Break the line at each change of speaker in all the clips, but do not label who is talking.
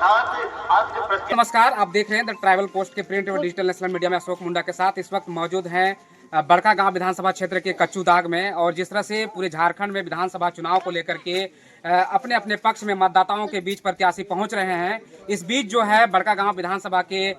नमस्कार, आप देख रहे हैं द ट्राइबल पोस्ट के प्रिंट और डिजिटल नेशनल मीडिया में अशोक मुंडा के साथ इस वक्त मौजूद हैं बड़का गांव विधानसभा क्षेत्र के कच्चू दाग में। और जिस तरह से पूरे झारखंड में विधानसभा चुनाव को लेकर के अपने अपने पक्ष में मतदाताओं के बीच प्रत्याशी पहुंच रहे हैं, इस बीच जो है बड़का गांव विधानसभा के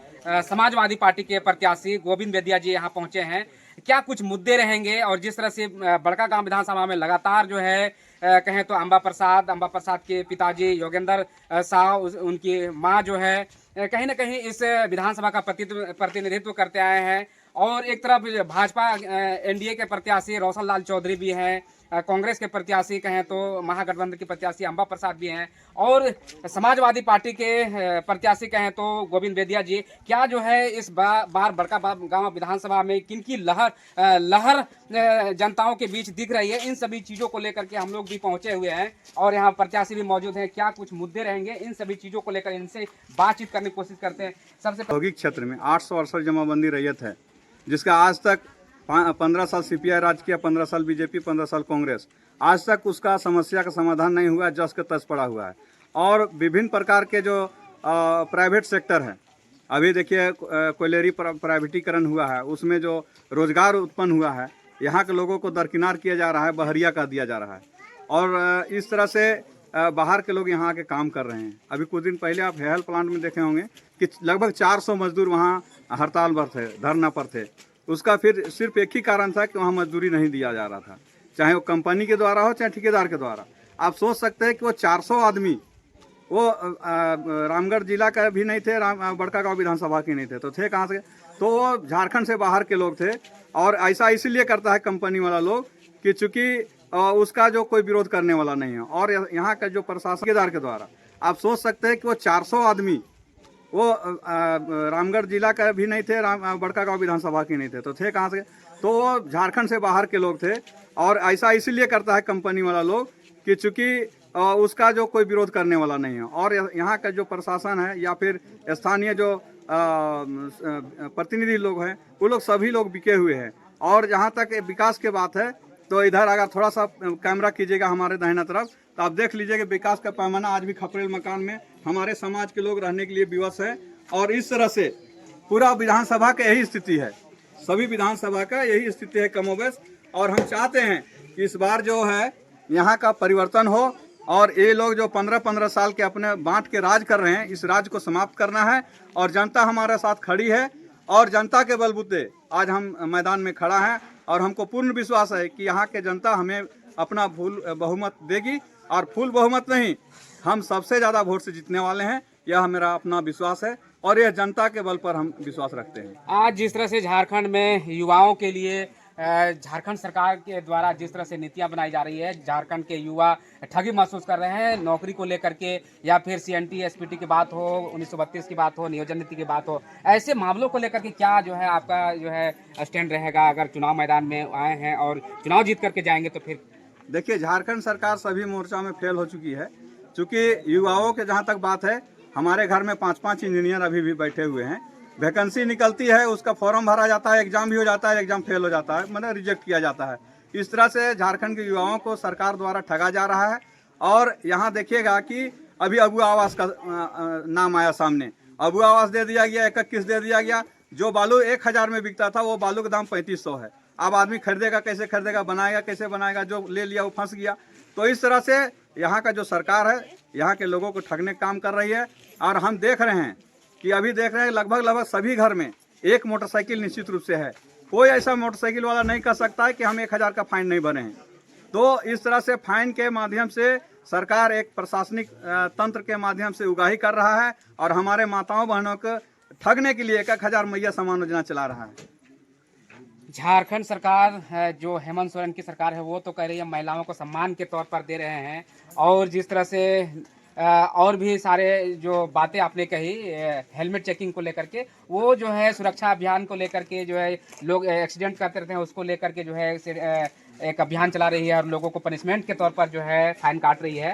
समाजवादी पार्टी के प्रत्याशी गोविंद बेदिया जी यहां पहुंचे हैं। क्या कुछ मुद्दे रहेंगे और जिस तरह से बड़का गांव विधानसभा में लगातार जो है कहें तो अंबा प्रसाद के पिताजी योगेंद्र साहब, उनकी मां जो है कहीं ना कहीं इस विधानसभा का प्रतिनिधित्व करते आए हैं। और एक तरफ भाजपा एनडीए के प्रत्याशी रोशन लाल चौधरी भी हैं, कांग्रेस के प्रत्याशी कहें तो महागठबंधन के प्रत्याशी अंबा प्रसाद भी हैं, और समाजवादी पार्टी के प्रत्याशी कहें तो गोविंद बेदिया जी। क्या जो है इस बार बड़का गांव विधानसभा में किनकी लहर जनताओं के बीच दिख रही है, इन सभी चीज़ों को लेकर के हम लोग भी पहुंचे हुए हैं और यहाँ प्रत्याशी भी मौजूद हैं। क्या कुछ मुद्दे रहेंगे, इन सभी चीज़ों को लेकर इनसे बातचीत करने की कोशिश करते हैं। सबसे
औद्योगिक क्षेत्र में 868 जमाबंदी रैयत है, जिसका आज तक 15 साल सीपीआई राज किया, 15 साल बीजेपी, 15 साल कांग्रेस, आज तक उसका समस्या का समाधान नहीं हुआ, जस के तस पड़ा हुआ है। और विभिन्न प्रकार के जो प्राइवेट सेक्टर है, अभी देखिए कोयलेरी प्राइवेटीकरण हुआ है, उसमें जो रोजगार उत्पन्न हुआ है, यहाँ के लोगों को दरकिनार किया जा रहा है, बहरिया कर दिया जा रहा है। और इस तरह से बाहर के लोग यहाँ आके काम कर रहे हैं। अभी कुछ दिन पहले आप हेयल प्लांट में देखे होंगे कि लगभग 400 मजदूर वहाँ हड़ताल पर थे, धरना पर थे। उसका फिर सिर्फ एक ही कारण था कि वहाँ मजदूरी नहीं दिया जा रहा था, चाहे वो कंपनी के द्वारा हो चाहे ठेकेदार के द्वारा। आप सोच सकते हैं कि वो 400 आदमी वो रामगढ़ जिला का भी नहीं थे, बड़का गांव विधानसभा के नहीं थे, तो थे कहाँ से? तो वो झारखंड से बाहर के लोग थे। और ऐसा इसलिए करता है कंपनी वाला लोग कि चूंकि उसका जो कोई विरोध करने वाला नहीं है। और यहाँ का जो प्रशासन ठेकेदार के द्वारा, आप सोच सकते हैं कि वो 400 आदमी वो रामगढ़ जिला का भी नहीं थे, बड़का गांव विधानसभा के नहीं थे, तो थे कहाँ से? तो वो झारखंड से बाहर के लोग थे। और ऐसा इसलिए करता है कंपनी वाला लोग कि चूंकि उसका जो कोई विरोध करने वाला नहीं है। और यहाँ का जो प्रशासन है या फिर स्थानीय जो प्रतिनिधि लोग हैं, वो लोग सभी लोग बिके हुए हैं। और जहाँ तक विकास की बात है, तो इधर अगर थोड़ा सा कैमरा कीजिएगा हमारे दाहिना तरफ, तो आप देख लीजिए कि विकास का पैमाना आज भी खपरेल मकान में हमारे समाज के लोग रहने के लिए विवश है। और इस तरह से पूरा विधानसभा का यही स्थिति है, सभी विधानसभा का यही स्थिति है कमोबेश। और हम चाहते हैं कि इस बार जो है यहाँ का परिवर्तन हो और ये लोग जो 15-15 साल के अपने बांट के राज कर रहे हैं, इस राज को समाप्त करना है। और जनता हमारे साथ खड़ी है और जनता के बलबूते आज हम मैदान में खड़ा हैं। और हमको पूर्ण विश्वास है कि यहाँ के जनता हमें अपना फुल बहुमत देगी, और फुल बहुमत नहीं, हम सबसे ज़्यादा वोट से जीतने वाले हैं, यह मेरा अपना विश्वास है। और यह जनता के बल पर हम विश्वास रखते हैं।
आज जिस तरह से झारखंड में युवाओं के लिए झारखंड सरकार के द्वारा जिस तरह से नीतियां बनाई जा रही है, झारखंड के युवा ठगी महसूस कर रहे हैं नौकरी को लेकर के, या फिर सीएनटी एसपीटी की बात हो, 1932 की बात हो, नियोजन नीति की बात हो, ऐसे मामलों को लेकर के क्या जो है आपका जो है स्टैंड रहेगा अगर चुनाव मैदान में आए हैं और चुनाव जीत करके जाएंगे तो? फिर
देखिए, झारखंड सरकार सभी मोर्चा में फेल हो चुकी है। चूँकि युवाओं के जहाँ तक बात है, हमारे घर में 5-5 इंजीनियर अभी भी बैठे हुए हैं। वैकेंसी निकलती है, उसका फॉर्म भरा जाता है, एग्जाम भी हो जाता है, एग्जाम फेल हो जाता है, मतलब रिजेक्ट किया जाता है। इस तरह से झारखंड के युवाओं को सरकार द्वारा ठगा जा रहा है। और यहाँ देखिएगा कि अभी अबू आवास का नाम आया सामने, अबू आवास दे दिया गया, 21 दे दिया गया। जो बालू 1000 में बिकता था, वो बालू का दाम 3500 है। अब आदमी खरीदेगा कैसे, खरीदेगा, बनाएगा कैसे बनाएगा? जो ले लिया वो फंस गया। तो इस तरह से यहाँ का जो सरकार है, यहाँ के लोगों को ठगने का काम कर रही है। और हम देख रहे हैं कि अभी देख रहे हैं लगभग सभी घर में एक मोटरसाइकिल निश्चित रूप से है। कोई ऐसा मोटरसाइकिल वाला नहीं कर सकता है कि हम 1000 का फाइन नहीं भरे हैं। तो इस तरह से फाइन के माध्यम से सरकार एक प्रशासनिक तंत्र के माध्यम से उगाही कर रहा है और हमारे माताओं बहनों को ठगने के लिए 1000 मैया सम्मान योजना चला रहा है।
झारखंड सरकार है, जो हेमंत सोरेन की सरकार है, वो तो कह रही है महिलाओं को सम्मान के तौर पर दे रहे हैं। और जिस तरह से और भी सारे जो बातें आपने कही हेलमेट चेकिंग को लेकर के, वो जो है सुरक्षा अभियान को लेकर के जो है लोग एक्सीडेंट करते रहते हैं, उसको लेकर के जो है एक अभियान चला रही है और लोगों को पनिशमेंट के तौर पर जो है फाइन काट रही है।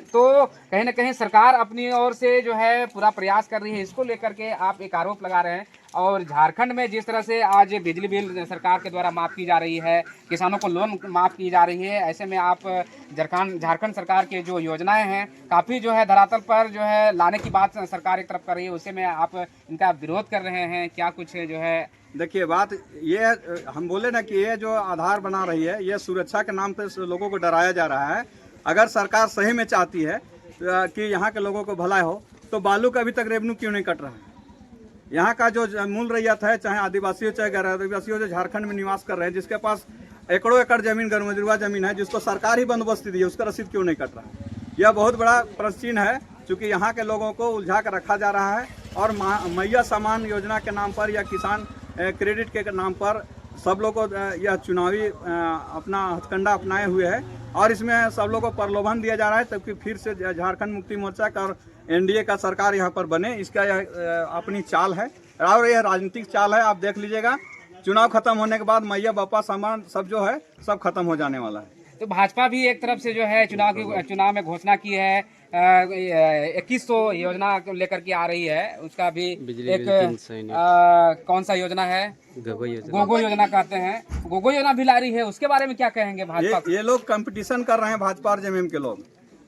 तो कहीं ना कहीं सरकार अपनी ओर से जो है पूरा प्रयास कर रही है। इसको लेकर के आप एक आरोप लगा रहे हैं, और झारखंड में जिस तरह से आज बिजली बिल सरकार के द्वारा माफ़ की जा रही है, किसानों को लोन माफ़ की जा रही है, ऐसे में आप झारखंड सरकार की जो योजनाएं हैं काफ़ी जो है धरातल पर जो है लाने की बात सरकार एक तरफ कर रही है, उसे में आप इनका विरोध कर रहे हैं, क्या कुछ जो है?
देखिए बात ये हम बोले ना कि ये जो आधार बना रही है, ये सुरक्षा के नाम पे लोगों को डराया जा रहा है। अगर सरकार सही में चाहती है कि यहाँ के लोगों को भलाई हो, तो बालू का अभी तक रेवेन्यू क्यों नहीं कट रहा है? यहाँ का जो मूल रैयत है, चाहे आदिवासी हो चाहे गैर आदिवासी हो, जो झारखंड में निवास कर रहे हैं, जिसके पास एकड़ों एकड़ जमीन गरमजुआ जमीन है, जिसको सरकार ही बंदोबस्त दी है, उसका रसीद क्यों नहीं कट रहा है? यह बहुत बड़ा प्रश्न चिन्ह है, चूँकि यहाँ के लोगों को उलझा कर रखा जा रहा है और मैया सम्मान योजना के नाम पर या किसान क्रेडिट के नाम पर सब लोग को यह चुनावी अपना हथकंडा अपनाए हुए है और इसमें सब लोगों को प्रलोभन दिया जा रहा है, तबकि फिर से झारखंड मुक्ति मोर्चा का और एनडीए का सरकार यहाँ पर बने, इसका यह अपनी चाल है और यह राजनीतिक चाल है। आप देख लीजिएगा, चुनाव खत्म होने के बाद मैया बापा सामान सब जो है सब खत्म हो जाने वाला है।
तो भाजपा भी एक तरफ से जो है चुनाव में घोषणा की है, 2100 योजना को लेकर के आ रही है, उसका भी एक कौन सा योजना है, गोगो योजना कहते हैं, गोगो योजना भी ला रही है, उसके बारे में क्या कहेंगे भाजपा?
ये लोग कंपटीशन कर रहे हैं, भाजपा और जेएमएम के लोग।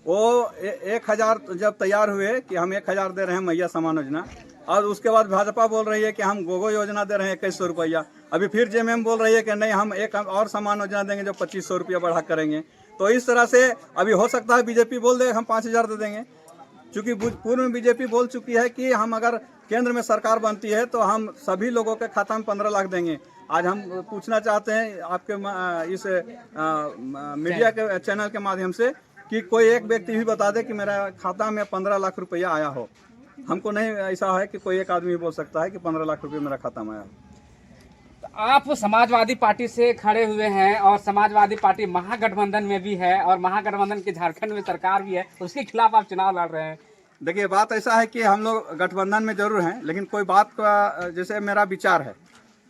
वो 1000 जब तैयार हुए कि हम 1000 दे रहे हैं मैया सम्मान योजना, और उसके बाद भाजपा बोल रही है कि हम गोगो योजना दे रहे हैं 2100 रुपया। अभी फिर जेएमएम बोल रही है कि नहीं, हम एक और सम्मान योजना देंगे जो 2500 रुपया बढ़ा करेंगे। तो इस तरह से अभी हो सकता है बीजेपी बोल दे हम 5000 दे देंगे, क्योंकि पूर्व में बीजेपी बोल चुकी है कि हम अगर केंद्र में सरकार बनती है तो हम सभी लोगों के खाता में 15 लाख देंगे। आज हम पूछना चाहते हैं आपके इस मीडिया के चैनल के माध्यम से कि कोई एक व्यक्ति भी बता दे कि मेरा खाता में 15 लाख रुपया आया हो। हमको नहीं ऐसा है कि कोई एक आदमी बोल सकता है कि 15 लाख रुपये मेरा खाता में आया।
आप समाजवादी पार्टी से खड़े हुए हैं और समाजवादी पार्टी महागठबंधन में भी है और महागठबंधन की झारखंड में सरकार भी है, उसके खिलाफ आप चुनाव लड़ रहे हैं।
देखिए बात ऐसा है कि हम लोग गठबंधन में जरूर हैं, लेकिन कोई बात का जैसे मेरा विचार है,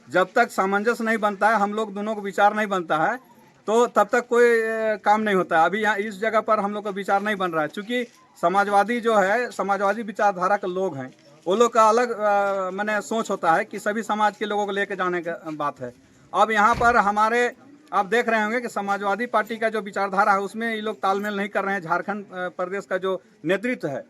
जब तक सामंजस्य नहीं बनता है, हम लोग दोनों को विचार नहीं बनता है, तो तब तक कोई काम नहीं होता है। अभी यहाँ इस जगह पर हम लोग का विचार नहीं बन रहा है, क्योंकि समाजवादी जो है, समाजवादी विचारधारा के लोग हैं, वो लोग का अलग मैंने सोच होता है कि सभी समाज के लोगों को लेकर जाने का बात है। अब यहाँ पर हमारे आप देख रहे होंगे कि समाजवादी पार्टी का जो विचारधारा है उसमें ये लोग तालमेल नहीं कर रहे हैं। झारखंड प्रदेश का जो नेतृत्व है,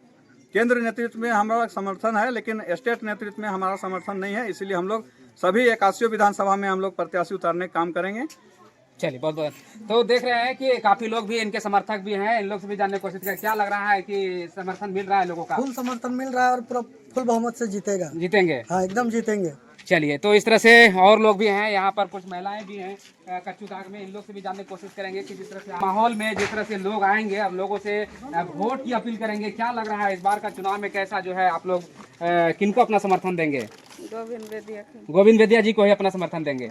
केंद्र नेतृत्व में हमारा समर्थन है, लेकिन स्टेट नेतृत्व में हमारा समर्थन नहीं है। इसीलिए हम लोग सभी 81 विधानसभा में हम लोग प्रत्याशी उतारने का काम करेंगे।
चलिए बहुत बहुत। तो देख रहे हैं कि काफी लोग भी इनके समर्थक भी हैं, इन लोग से भी जानने की कोशिश करें। क्या लग रहा है कि समर्थन मिल रहा है लोगों का?
फुल समर्थन मिल रहा है और पूरा फुल बहुमत से
जीतेंगे।
हाँ, एकदम जीतेंगे।
चलिए, तो इस तरह से और लोग भी हैं, यहाँ पर कुछ महिलाएं भी हैं कच्चू दाग में, इन लोग से भी जानने की कोशिश करेंगे कि जिस तरह से माहौल में जिस तरह से लोग आएंगे, अब लोगों से वोट की अपील करेंगे। क्या लग रहा है इस बार का चुनाव में कैसा जो है आप लोग किनको अपना समर्थन देंगे? गोविंद बेदिया जी को ही अपना समर्थन देंगे।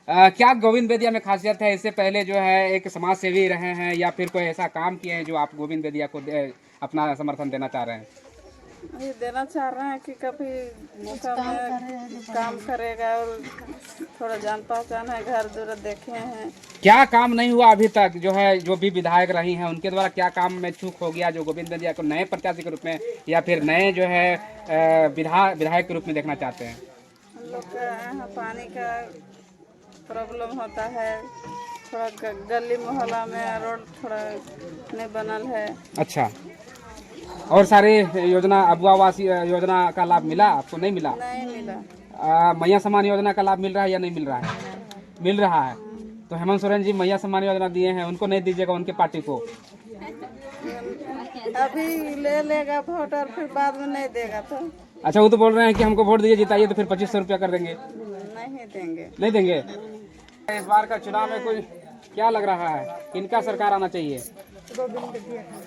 क्या गोविंद बेदिया में खासियत है? इससे पहले जो है एक समाज सेवी रहे हैं या फिर कोई ऐसा काम किए हैं जो आप गोविंद बेदिया को अपना समर्थन देना चाह रहे हैं?
ये देना चाह रहे हैं कि कभी मौका में काम करेगा और थोड़ा जान पहचान है, घर दूर देखे हैं। क्या
काम नहीं हुआ अभी तक? जो है जो भी विधायक रही हैं उनके द्वारा क्या काम में चूक हो गया जो गोविंद बेदिया को नए प्रत्याशी के रूप में या फिर नए जो है विधायक के रूप में देखना चाहते हैं?
हम लोग का यहाँ पानी का प्रॉब्लम होता है, थोड़ा गली मोहल्ला में रोड थोड़ा नहीं बनल है।
अच्छा, और सारे योजना अबुआ आवास योजना का लाभ मिला आपको? नहीं मिला?
नहीं मिला।
मैया सम्मान योजना का लाभ मिल रहा है या नहीं मिल रहा है? मिल रहा है। तो हेमंत सोरेन जी मैया सम्मान योजना दिए हैं, उनको नहीं दीजिएगा उनके पार्टी को?
अभी ले लेगा वोट और फिर बाद में नहीं देगा तो?
अच्छा, वो तो बोल रहे हैं कि हमको वोट दीजिए, जिताइए तो फिर 2500 रुपया कर देंगे।
नहीं देंगे।
नहीं देंगे। इस बार का चुनाव में कुछ क्या लग रहा है, किनका सरकार आना चाहिए?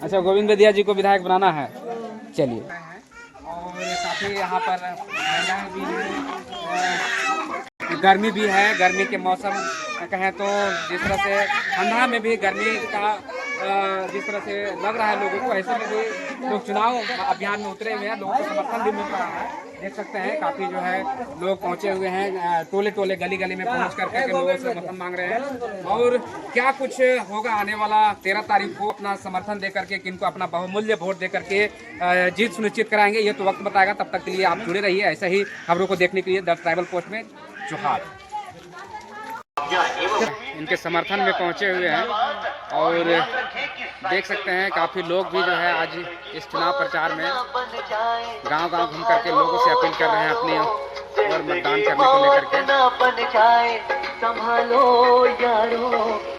अच्छा, गोविंद बेदिया जी को विधायक बनाना है। चलिए, और काफ़ी यहाँ पर महिलाएं भी हैं, गर्मी भी है। गर्मी के मौसम कहें तो जिस तरह से ठंडा में भी गर्मी का जिस तरह से लग रहा है लोगों को, ऐसे में भी लोग चुनाव अभियान में उतरे हुए हैं, लोगों को समर्थन भी मिल रहा है। देख सकते हैं काफी जो है लोग पहुंचे हुए हैं, टोले टोले गली गली में पहुंच करके लोगों से समर्थन मांग रहे हैं। और क्या कुछ होगा आने वाला 13 तारीख को, अपना समर्थन दे करके किनको अपना बहुमूल्य वोट दे करके जीत सुनिश्चित कराएंगे, ये तो वक्त बताएगा। तब तक के लिए आप जुड़े रहिए ऐसे ही खबरों को देखने के लिए द ट्राइबल पोस्ट में। जोहार। इनके समर्थन में पहुंचे हुए हैं और देख सकते हैं काफ़ी लोग भी जो है आज इस चुनाव प्रचार में गांव-गांव घूम करके लोगों से अपील कर रहे हैं अपनी और मतदान करने को लेकर के।